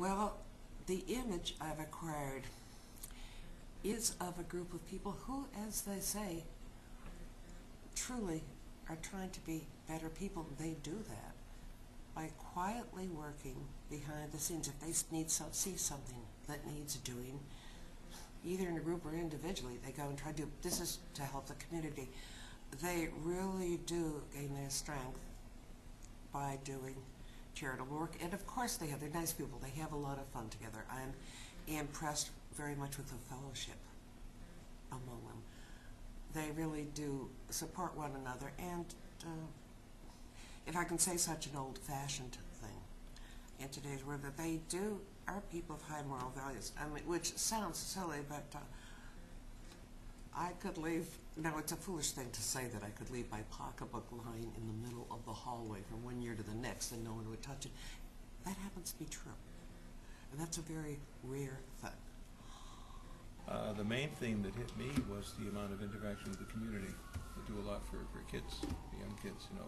Well, the image I've acquired is of a group of people who, as they say, truly are trying to be better people. They do that by quietly working behind the scenes. If they see something that needs doing, either in a group or individually, they go and try to do. This is to help the community. They really do gain their strength by doing charitable work. And of course they're nice people. They have a lot of fun together. I'm impressed very much with the fellowship among them. They really do support one another, and if I can say such an old-fashioned thing in today's world, that they are people of high moral values. I mean, which sounds silly, but I could leave, now it's a foolish thing to say that I could leave my pocketbook lying in the middle of the hallway from one year to the next and no one would touch it. That happens to be true. And that's a very rare thing. The main thing that hit me was the amount of interaction with the community. They do a lot for kids, the young kids, you know.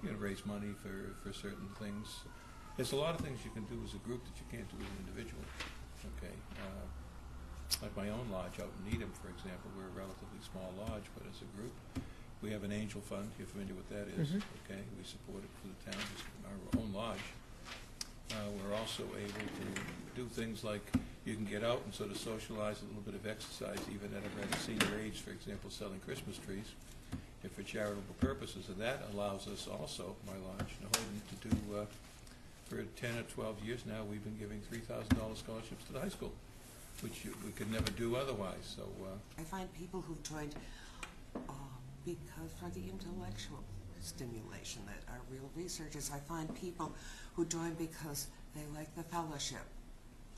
You gotta raise money for certain things. There's a lot of things you can do as a group that you can't do as an individual. Okay. Like my own lodge out in Needham, for example, we're a relatively small lodge, but as a group, we have an angel fund. You're familiar with that is? Okay, we support it for the town, our own lodge. We're also able to do things like you can get out and sort of socialize, a little bit of exercise, even at a senior age, for example, selling Christmas trees, if for charitable purposes, and that allows us also, my lodge, Nahoden, to do, for 10 or 12 years now, we've been giving $3,000 scholarships to the high school, which we could never do otherwise. So I find people who've joined because for the intellectual stimulation that are real researchers. I find people who join because they like the fellowship.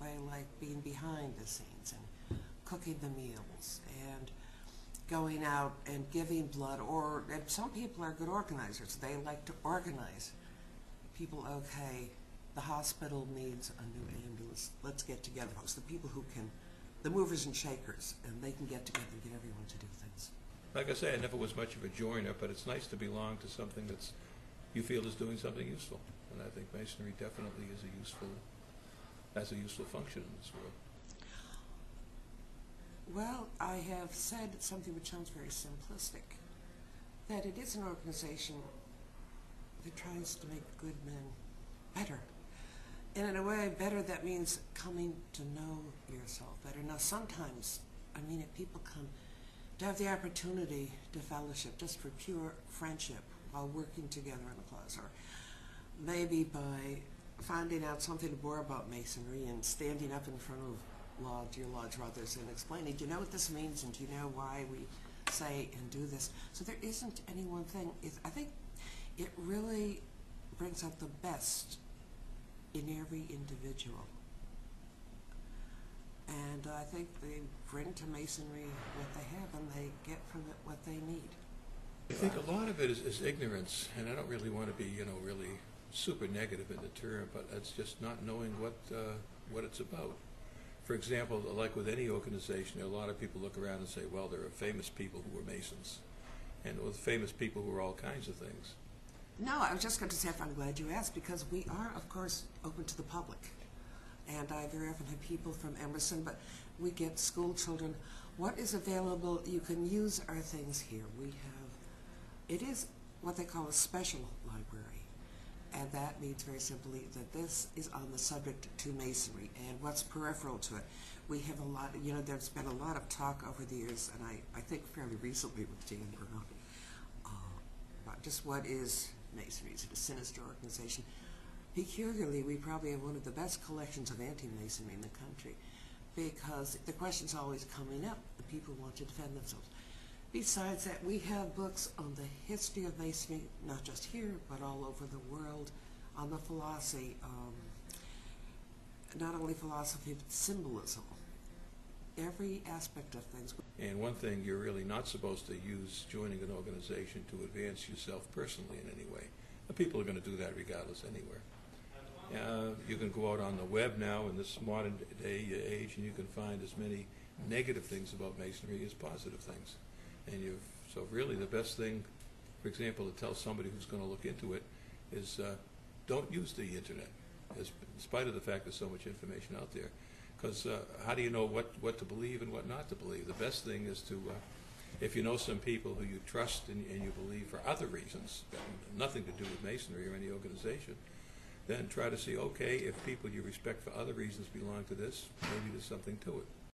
They like being behind the scenes and cooking the meals and going out and giving blood. And some people are good organizers. They like to organize people. Okay, the hospital needs a new ambulance. Let's get together, folks. The people who can, the movers and shakers, and they can get together and get everyone to do things. like I say, I never was much of a joiner, but it's nice to belong to something that's you feel is doing something useful. And I think Masonry definitely is has a useful function in this world. Well, I have said something which sounds very simplistic, that it is an organization that tries to make good men better. And in a way, better, that means coming to know yourself better. Now, sometimes, I mean, if people come to have the opportunity to fellowship just for pure friendship while working together in a class, or maybe by finding out something more about Masonry and standing up in front of your lodge brothers and explaining, do you know what this means, and do you know why we say and do this? So there isn't any one thing. I think it really brings out the best in every individual. And I think they bring to Masonry what they have, and they get from it what they need. I think a lot of it is ignorance, and I don't really want to be, really super negative in the term, but it's just not knowing what it's about. For example, like with any organization, a lot of people look around and say, well, there are famous people who were Masons, and with famous people who are all kinds of things. No, I was just going to say, I'm glad you asked, because we are, of course, open to the public. And I very often have people from Emerson, but we get school children. What is available? You can use our things here. It is what they call a special library. And that means very simply that this is on the subject to Masonry and what's peripheral to it. We have a lot, there's been a lot of talk over the years, and I think fairly recently with Dan Brown, about just what is Masonry. Is it a sinister organization? Peculiarly, we probably have one of the best collections of anti-Masonry in the country, because the question's always coming up. The people want to defend themselves. Besides that, we have books on the history of Masonry, not just here, but all over the world, on the philosophy, not only philosophy, but symbolism, every aspect of things. And one thing, you're really not supposed to use joining an organization to advance yourself personally in any way. The people are going to do that regardless anywhere. You can go out on the web now in this modern day age, and you can find as many negative things about Masonry as positive things. And so really the best thing, for example, to tell somebody who's going to look into it is don't use the internet, as spite of the fact there's so much information out there. Because how do you know what to believe and what not to believe? The best thing is to, if you know some people who you trust and you believe for other reasons, that have nothing to do with Masonry or any organization, then try to see, okay, if people you respect for other reasons belong to this, maybe there's something to it.